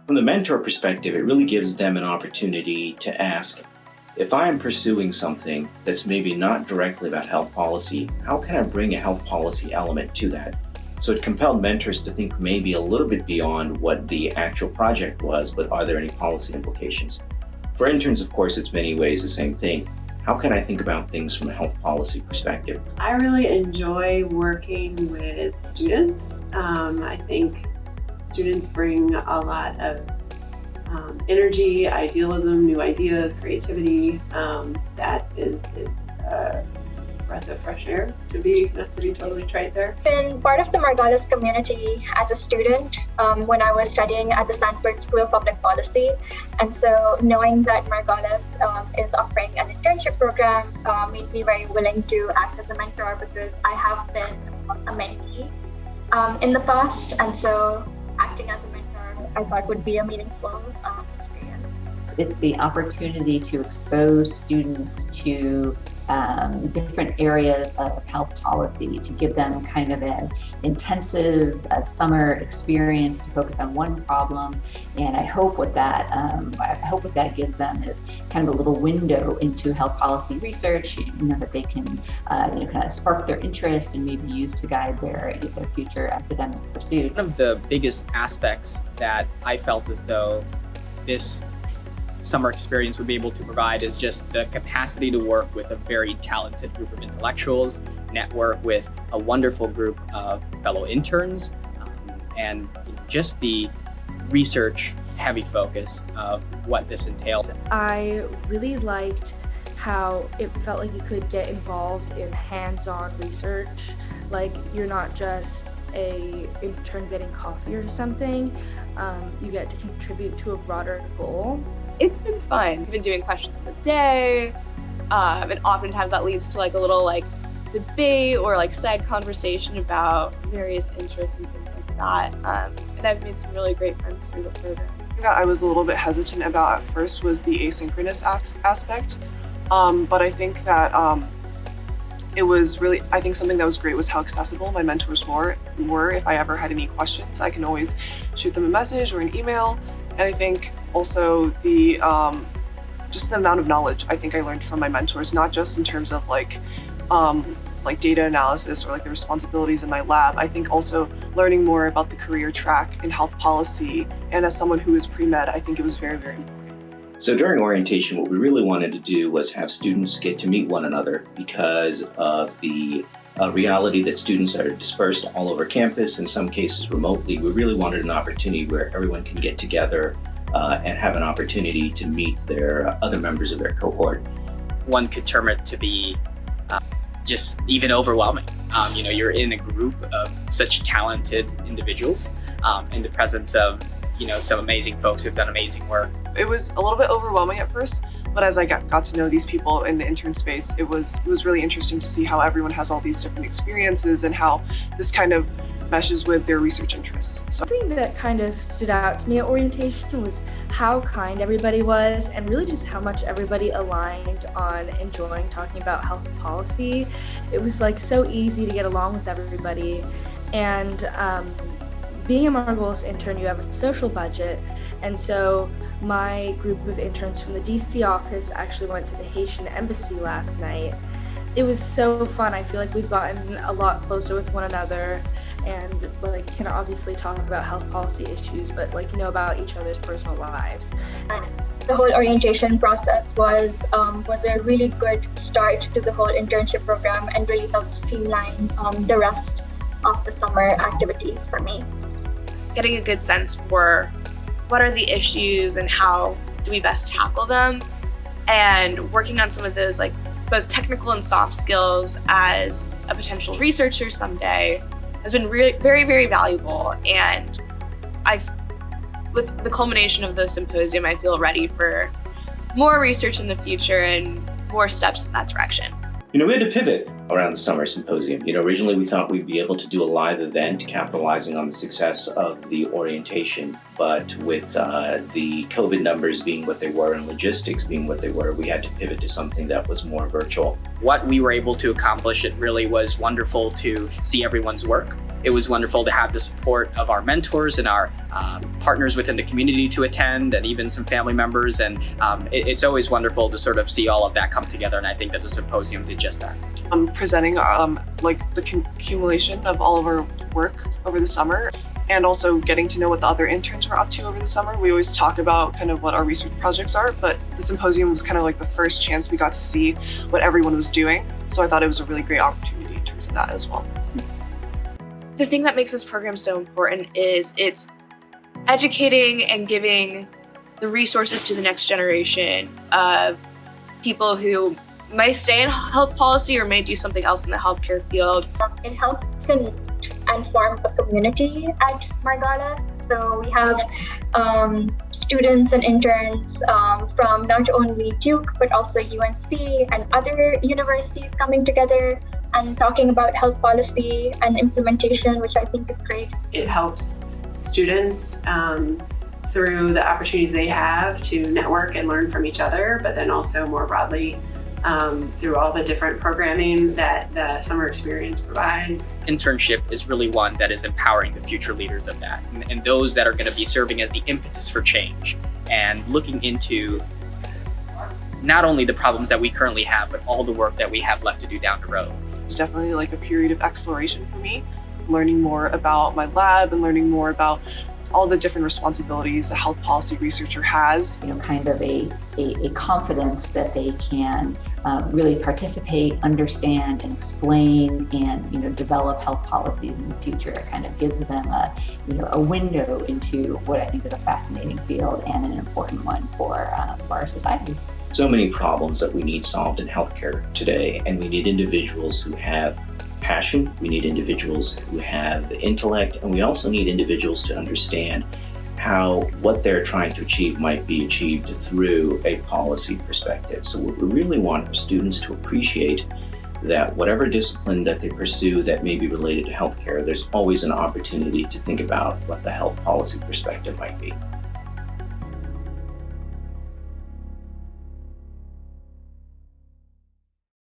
From the mentor perspective, it really gives them an opportunity to ask, if I am pursuing something that's maybe not directly about health policy, how can I bring a health policy element to that? So it compelled mentors to think maybe a little bit beyond what the actual project was, but are there any policy implications? For interns, of course, it's many ways the same thing. How can I think about things from a health policy perspective? I really enjoy working with students. I think students bring a lot of energy, idealism, new ideas, creativity. That is a breath of fresh air, not to be totally trite there. Been part of the Margolis community as a student when I was studying at the Sanford School of Public Policy. And so knowing that Margolis is offering an internship program made me very willing to act as a mentor, because I have been a mentee in the past. And so acting as a mentor, I thought would be a meaningful experience. It's the opportunity to expose students to different areas of health policy, to give them kind of an intensive summer experience to focus on one problem. And I hope what that gives them is kind of a little window into health policy research, that they can kind of spark their interest and maybe use to guide their future academic pursuit. One of the biggest aspects that I felt as though this summer experience would be able to provide is just the capacity to work with a very talented group of intellectuals, network with a wonderful group of fellow interns, and just the research heavy focus of what this entails. I really liked how it felt like you could get involved in hands-on research. Like, you're not just a intern getting coffee or something, you get to contribute to a broader goal. It's been fun. We've been doing questions of the day, and oftentimes that leads to like a little debate or side conversation about various interests and things like that. And I've made some really great friends through the program. That I was a little bit hesitant about at first was the asynchronous aspect, but I think that I think something that was great was how accessible my mentors were. If I ever had any questions, I can always shoot them a message or an email. And I think also the just the amount of knowledge I think I learned from my mentors, not just in terms of data analysis or the responsibilities in my lab. I think also learning more about the career track in health policy, and as someone who is pre-med, I think it was very, very important. So during orientation, what we really wanted to do was have students get to meet one another because of the reality that students are dispersed all over campus, in some cases remotely. We really wanted an opportunity where everyone can get together and have an opportunity to meet their other members of their cohort. One could term it to be just even overwhelming. You're in a group of such talented individuals in the presence of some amazing folks who've done amazing work. It was a little bit overwhelming at first, but as I got to know these people in the intern space, it was really interesting to see how everyone has all these different experiences and how this kind of meshes with their research interests. So Something that kind of stood out to me at orientation was how kind everybody was, and really just how much everybody aligned on enjoying talking about health policy. It was so easy to get along with everybody. And being a Margolis intern, you have a social budget, and so my group of interns from the DC office actually went to the Haitian embassy last night. It was so fun. I feel like we've gotten a lot closer with one another, and can obviously talk about health policy issues, but know about each other's personal lives. The whole orientation process was a really good start to the whole internship program, and really helped streamline the rest of the summer activities for me. Getting a good sense for what are the issues and how do we best tackle them, and working on some of those both technical and soft skills as a potential researcher someday has been really very, very valuable. And with the culmination of the symposium, I feel ready for more research in the future and more steps in that direction. We had to pivot around the Summer Symposium. Originally we thought we'd be able to do a live event capitalizing on the success of the orientation, but with the COVID numbers being what they were and logistics being what they were, we had to pivot to something that was more virtual. What we were able to accomplish, it really was wonderful to see everyone's work It was wonderful to have the support of our mentors and our partners within the community to attend, and even some family members. And it's always wonderful to sort of see all of that come together. And I think that the symposium did just that. Presenting like the accumulation of all of our work over the summer, and also getting to know what the other interns were up to over the summer. We always talk about kind of what our research projects are, but the symposium was kind of like the first chance we got to see what everyone was doing. So I thought it was a really great opportunity in terms of that as well. The thing that makes this program so important is it's educating and giving the resources to the next generation of people who may stay in health policy or may do something else in the healthcare field. It helps connect and form a community at Margolis. So we have students and interns from not only Duke, but also UNC and other universities coming together and talking about health policy and implementation, which I think is great. It helps students through the opportunities they have to network and learn from each other, but then also more broadly through all the different programming that the summer experience provides. Internship is really one that is empowering the future leaders of that, and those that are going to be serving as the impetus for change and looking into not only the problems that we currently have, but all the work that we have left to do down the road. It's definitely like a period of exploration for me, learning more about my lab and learning more about all the different responsibilities a health policy researcher has. Kind of a confidence that they can really participate, understand, and explain, and develop health policies in the future. It kind of gives them a window into what I think is a fascinating field and an important one for our society. So many problems that we need solved in healthcare today, and we need individuals who have passion, we need individuals who have the intellect, and we also need individuals to understand how what they're trying to achieve might be achieved through a policy perspective. So we really want our students to appreciate that whatever discipline that they pursue that may be related to healthcare, there's always an opportunity to think about what the health policy perspective might be.